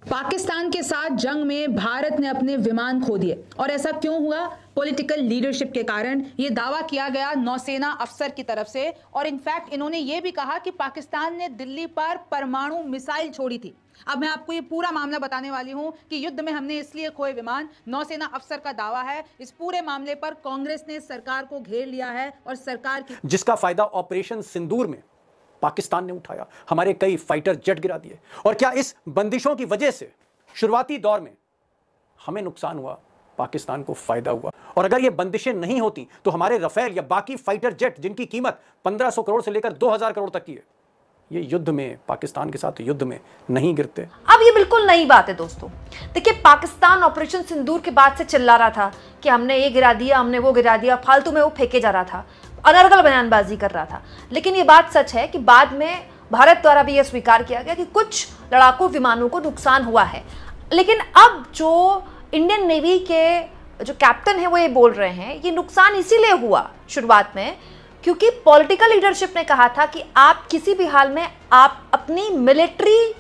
पाकिस्तान के साथ जंग में भारत ने अपने विमान खो दिए और ऐसा क्यों हुआ? पॉलिटिकल लीडरशिप के कारण। यह दावा किया गया नौसेना अफसर की तरफ से और इनफैक्ट इन्होंने यह भी कहा कि पाकिस्तान ने दिल्ली पर परमाणु मिसाइल छोड़ी थी। अब मैं आपको ये पूरा मामला बताने वाली हूं कि युद्ध में हमने इसलिए खोए विमान, नौसेना अफसर का दावा है। इस पूरे मामले पर कांग्रेस ने सरकार को घेर लिया है और सरकार की जिसका फायदा ऑपरेशन सिंदूर में पाकिस्तान ने उठाया, हमारे कई फाइटर जेट गिरा दिए। और क्या इस बंदिशों की वजह से शुरुआती दौर में हमें नुकसान हुआ, पाकिस्तान को फायदा हुआ? और अगर ये बंदिशें नहीं होती तो हमारे रफेल या बाकी फाइटर जेट जिनकी कीमत 1500 करोड़ से लेकर 2000 करोड़ तक की है, ये युद्ध में, पाकिस्तान के साथ युद्ध में नहीं गिरते। अब ये बिल्कुल नई बात है दोस्तों। देखिए, पाकिस्तान ऑपरेशन सिंदूर के बाद से चिल्ला रहा था कि हमने ये गिरा दिया, हमने वो गिरा दिया, फालतू में वो फेंके जा रहा था, अनर्गल बयानबाजी कर रहा था। लेकिन ये बात सच है कि बाद में भारत द्वारा भी यह स्वीकार किया गया कि कुछ लड़ाकू विमानों को नुकसान हुआ है। लेकिन अब जो इंडियन नेवी के जो कैप्टन है वो ये बोल रहे हैं ये नुकसान इसीलिए हुआ शुरुआत में क्योंकि पॉलिटिकल लीडरशिप ने कहा था कि आप किसी भी हाल में आप अपनी मिलिट्री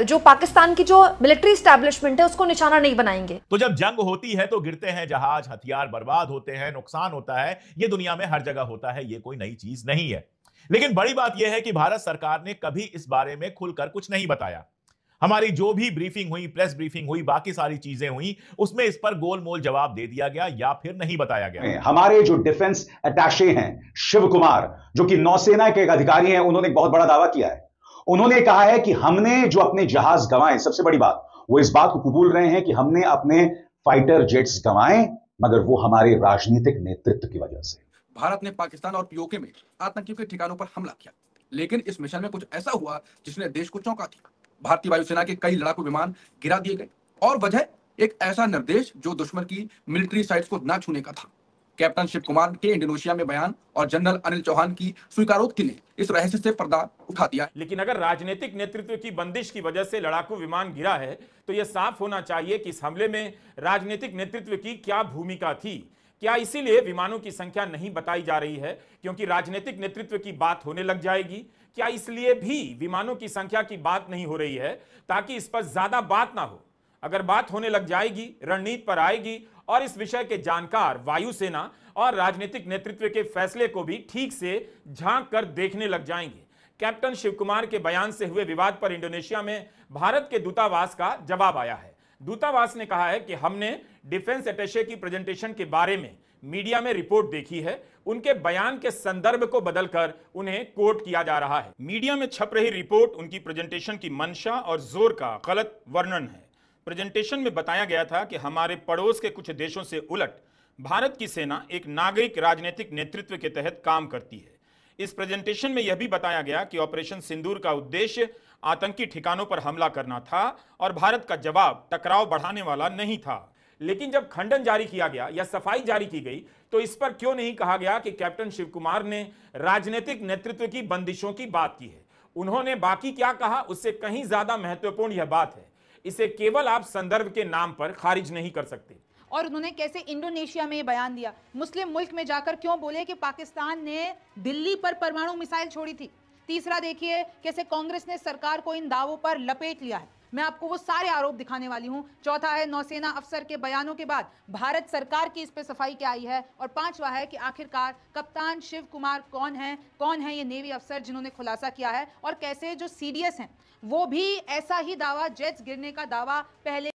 जो पाकिस्तान की जो मिलिट्री एस्टैब्लिशमेंट है उसको निशाना नहीं बनाएंगे। तो जब जंग होती है तो गिरते हैं जहाज, हथियार बर्बाद होते हैं, नुकसान होता है। ये दुनिया में हर जगह होता है, ये कोई नई चीज नहीं है। लेकिन बड़ी बात यह है कि भारत सरकार ने कभी इस बारे में खुलकर कुछ नहीं बताया। हमारी जो भी ब्रीफिंग हुई, प्रेस ब्रीफिंग हुई, बाकी सारी चीजें हुई, उसमें इस पर गोलमोल जवाब दे दिया गया या फिर नहीं बताया गया। हमारे जो डिफेंस अटैचे हैं शिव कुमार, जो कि नौसेना के एक अधिकारी हैं, उन्होंने एक बहुत बड़ा दावा किया है। उन्होंने कहा है कि हमने जो अपने जहाज गंवाए, सबसे बड़ी बात वो इस बात को कबूल रहे हैं कि हमने अपने फाइटर जेट्स गंवाए, मगर वो हमारे राजनीतिक नेतृत्व की वजह से। भारत ने पाकिस्तान और पीओके में आतंकियों के ठिकानों पर हमला किया, लेकिन इस मिशन में कुछ ऐसा हुआ जिसने देश को चौंका दिया। भारतीय वायुसेना के कई लड़ाकू विमान गिरा दिए गए और वजह एक ऐसा निर्देश जो दुश्मन की मिलिट्री साइट्स को न छूने का था। कैप्टन शिव कुमार के इंडोनेशिया में बयान और जनरल अनिल चौहान की स्वीकारोक्ति ने इस रहस्य से पर्दा उठा दिया। लेकिन अगर राजनीतिक नेतृत्व की बंदिश की वजह से लड़ाकू विमान गिरा है तो यह साफ होना चाहिए कि इस हमले में राजनीतिक नेतृत्व की क्या भूमिका थी। क्या इसीलिए विमानों की संख्या नहीं बताई जा रही है क्योंकि राजनीतिक नेतृत्व की बात होने लग जाएगी? क्या इसलिए भी विमानों की संख्या की बात नहीं हो रही है ताकि इस पर ज्यादा बात ना हो? अगर बात होने लग जाएगी, रणनीति पर आएगी और इस विषय के जानकार वायुसेना और राजनीतिक नेतृत्व के फैसले को भी ठीक से झांक कर देखने लग जाएंगे। कैप्टन शिव कुमार के बयान से हुए विवाद पर इंडोनेशिया में भारत के दूतावास का जवाब आया है। दूतावास ने कहा है कि हमने डिफेंस अटैचे की प्रेजेंटेशन के बारे में मीडिया में रिपोर्ट देखी है, उनके बयान के संदर्भ को बदलकर उन्हें कोट किया जा रहा है। मीडिया में छप रही रिपोर्ट उनकी प्रेजेंटेशन की मंशा और जोर का गलत वर्णन है। प्रेजेंटेशन में बताया गया था कि हमारे पड़ोस के कुछ देशों से उलट भारत की सेना एक नागरिक राजनीतिक नेतृत्व के तहत काम करती है। इस प्रेजेंटेशन में यह भी बताया गया कि ऑपरेशन सिंदूर का उद्देश्य आतंकी ठिकानों पर हमला करना था और भारत का जवाब टकराव बढ़ाने वाला नहीं था। लेकिन जब खंडन जारी किया गया या सफाई जारी की गई तो इस पर क्यों नहीं कहा गया कि कैप्टन शिव कुमार ने राजनीतिक नेतृत्व की बंदिशों की बात की है? उन्होंने बाकी क्या कहा उससे कहीं ज्यादा महत्वपूर्ण यह बात है, इसे केवल आप संदर्भ के नाम पर खारिज नहीं कर सकते। और उन्होंने कैसे इंडोनेशिया में ये बयान दिया, मुस्लिम मुल्क में जाकर क्यों बोले कि पाकिस्तान ने दिल्ली पर परमाणु मिसाइल छोड़ी थी। तीसरा देखिए कैसे कांग्रेस ने सरकार को इन दावों पर लपेट लिया है। मैं आपको वो सारे आरोप दिखाने वाली हूं। चौथा है नौसेना अफसर के बयानों के बाद भारत सरकार की इस पे सफाई क्या आई है। और पांचवा है कि आखिरकार कप्तान शिव कुमार कौन है ये नेवी अफसर जिन्होंने खुलासा किया है और कैसे जो सीडीएस हैं वो भी ऐसा ही दावा, जेट्स गिरने का दावा पहले।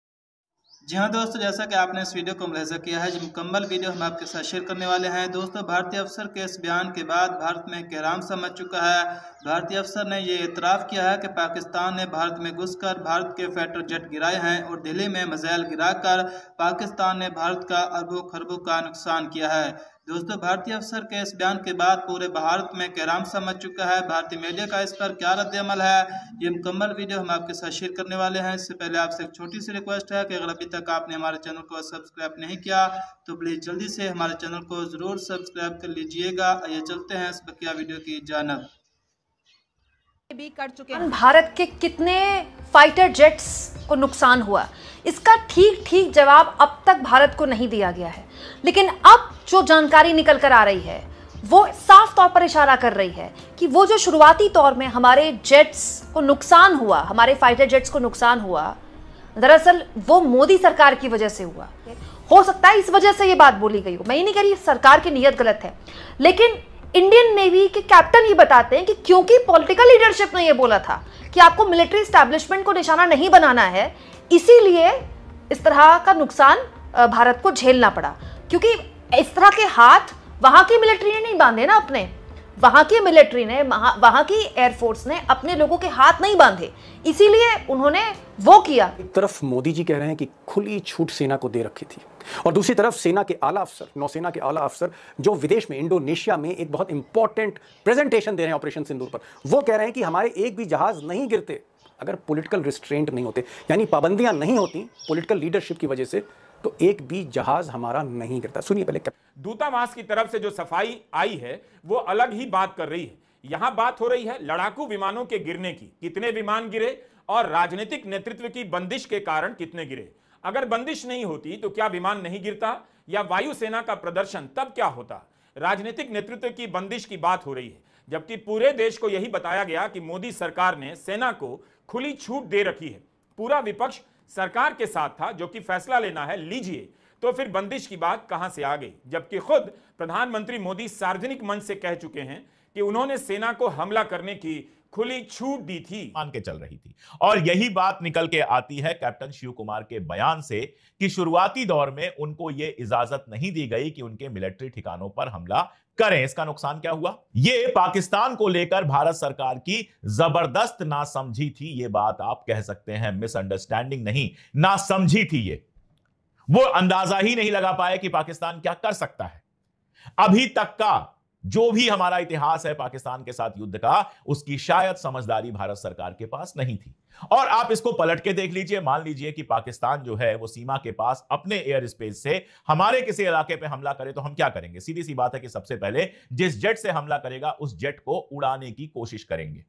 जी हाँ दोस्तों, जैसा कि आपने इस वीडियो को मुलाहिजा किया है, जो मुकम्मल वीडियो हम आपके साथ शेयर करने वाले हैं। दोस्तों, भारतीय अफसर के इस बयान के बाद भारत में कोहराम सा मच चुका है। भारतीय अफसर ने ये इतराफ़ किया है कि पाकिस्तान ने भारत में घुसकर भारत के फाइटर जेट गिराए हैं और दिल्ली में मिसाइल गिराकर पाकिस्तान ने भारत का अरबों खरबों का नुकसान किया है। दोस्तों, भारतीय अफसर के इस बयान के बाद पूरे भारत में कोहराम सा मच चुका है। भारतीय मीडिया का इस पर क्या रद्द-ए-अमल है, ये मुकम्मल वीडियो हम आपके साथ शेयर करने वाले हैं। इससे पहले आपसे एक छोटी सी रिक्वेस्ट है कि अगर अभी तक आपने हमारे चैनल को सब्सक्राइब नहीं किया तो प्लीज़ जल्दी से हमारे चैनल को ज़रूर सब्सक्राइब कर लीजिएगा। आइए चलते हैं इस बकिया वीडियो की जानिब। भी कर चुके हैं। भारत के कितने फाइटर जेट्स को नुकसान हुआ, इसका ठीक जवाब अब तक भारत को नहीं दिया गया है। लेकिन अब जो जानकारी निकल कर आ रही है वो साफ तौर पर इशारा कर रही है कि वो जो शुरुआती तौर में हमारे जेट्स को नुकसान हुआ, हमारे फाइटर जेट्स को नुकसान हुआ, दरअसल वो मोदी सरकार की वजह से हुआ। हो सकता है इस वजह से ये बात बोली गई हो, मैं ये नहीं कह रही सरकार की नीयत गलत है, लेकिन इंडियन नेवी के कैप्टन ये बताते हैं कि क्योंकि पॉलिटिकल लीडरशिप ने ये बोला था कि आपको मिलिट्री एस्टैब्लिशमेंट को निशाना नहीं बनाना है, इसीलिए इस तरह का नुकसान भारत को झेलना पड़ा। क्योंकि इस तरह के हाथ वहां की मिलिट्री ने नहीं बांधे ना, अपने वहां की मिलिट्री ने, वहां की एयरफोर्स ने अपने लोगों के हाथ नहीं बांधे, इसीलिए उन्होंने वो किया। एक तरफ मोदी जी कह रहे हैं कि खुली छूट सेना को दे रखी थी, और दूसरी तरफ सेना के आला अफसर, नौसेना के आला अफसर जो विदेश में इंडोनेशिया में एक बहुत इंपॉर्टेंट प्रेजेंटेशन दे रहे हैं ऑपरेशन सिंदूर पर, वो कह रहे हैं कि हमारे एक भी जहाज नहीं गिरते अगर पॉलिटिकल रिस्ट्रेंट नहीं होते, यानी पाबंदियां नहीं होती पॉलिटिकल लीडरशिप की वजह से, तो एक भी जहाज हमारा नहीं गिरता। सुनिए पहले। दूतावास की तरफ से जो सफाई आई है वो अलग ही बात कर रही है। यहां बात हो रही है लड़ाकू विमानों के गिरने की, कितने विमान गिरे और राजनीतिक नेतृत्व की बंदिश के कारण कितने गिरे। अगर बंदिश नहीं होती तो क्या विमान नहीं गिरता, या वायुसेना का प्रदर्शन तब क्या होता। राजनीतिक नेतृत्व की बंदिश की बात हो रही है, जबकि पूरे देश को यही बताया गया कि मोदी सरकार ने सेना को खुली छूट दे रखी है। पूरा विपक्ष सरकार के साथ था जो कि फैसला लेना है लीजिए, तो फिर बंदिश की बात कहां से आ गई, जबकि खुद प्रधानमंत्री मोदी सार्वजनिक मंच से कह चुके हैं कि उन्होंने सेना को हमला करने की खुली छूट दी थी, मान के चल रही थी। और यही बात निकल के आती है कैप्टन शिव कुमार के बयान से कि शुरुआती दौर में उनको यह इजाजत नहीं दी गई कि उनके मिलिट्री ठिकानों पर हमला करें। इसका नुकसान क्या हुआ? ये पाकिस्तान को लेकर भारत सरकार की जबरदस्त नासमझी थी। ये बात आप कह सकते हैं मिसअंडरस्टैंडिंग नहीं, नासमझी थी। ये वो अंदाजा ही नहीं लगा पाए कि पाकिस्तान क्या कर सकता है। अभी तक का जो भी हमारा इतिहास है पाकिस्तान के साथ युद्ध का, उसकी शायद समझदारी भारत सरकार के पास नहीं थी। और आप इसको पलट के देख लीजिए, मान लीजिए कि पाकिस्तान जो है वो सीमा के पास अपने एयर स्पेस से हमारे किसी इलाके पे हमला करे तो हम क्या करेंगे? सीधी सी बात है कि सबसे पहले जिस जेट से हमला करेगा उस जेट को उड़ाने की कोशिश करेंगे।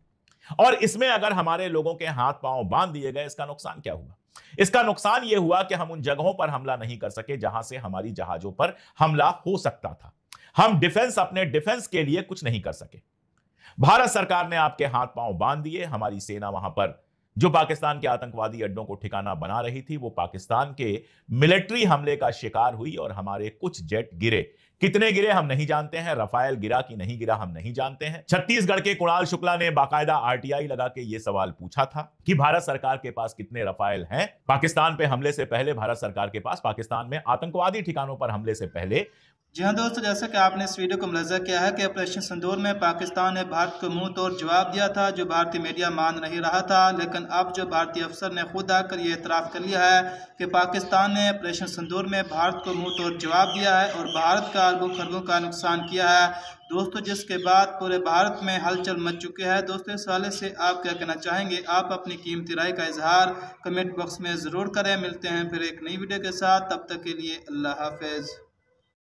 और इसमें अगर हमारे लोगों के हाथ पांव बांध दिए गए, इसका नुकसान क्या हुआ? इसका नुकसान यह हुआ कि हम उन जगहों पर हमला नहीं कर सके जहां से हमारी जहाजों पर हमला हो सकता था। हम डिफेंस, अपने डिफेंस के लिए कुछ नहीं कर सके। भारत सरकार ने आपके हाथ पांव बांध दिए। हमारी सेना वहां पर जो पाकिस्तान के आतंकवादी अड्डों को ठिकाना बना रही थी, वो पाकिस्तान के मिलिट्री हमले का शिकार हुई और हमारे कुछ जेट गिरे। कितने गिरे हम नहीं जानते हैं, रफाल गिरा कि नहीं गिरा हम नहीं जानते हैं। छत्तीसगढ़ के कुणाल शुक्ला ने बाकायदा आरटीआई लगा के यह सवाल पूछा था कि भारत सरकार के पास कितने रफाल हैं। पाकिस्तान पे हमले से पहले भारत सरकार के पास, पाकिस्तान में आतंकवादी ठिकानों पर हमले से पहले। जी हाँ दोस्तों, जैसा कि आपने इस वीडियो को मुलाहिजा किया है कि ऑपरेशन सिंदूर में पाकिस्तान ने भारत को मुंह तोड़ जवाब दिया था, जो भारतीय मीडिया मान नहीं रहा था। लेकिन अब जो भारतीय अफसर ने खुद आकर ये इतराफ़ कर लिया है कि पाकिस्तान ने ऑपरेशन सिंदूर में भारत को मुंह तोड़ जवाब दिया है और भारत का अरबों खरबों का नुकसान किया है दोस्तों, जिसके बाद पूरे भारत में हलचल मच चुकी है। दोस्तों, इस हवाले से आप क्या कहना चाहेंगे? आप अपनी कीमती राय का इजहार कमेंट बॉक्स में ज़रूर करें। मिलते हैं फिर एक नई वीडियो के साथ, तब तक के लिए अल्लाह हाफिज़।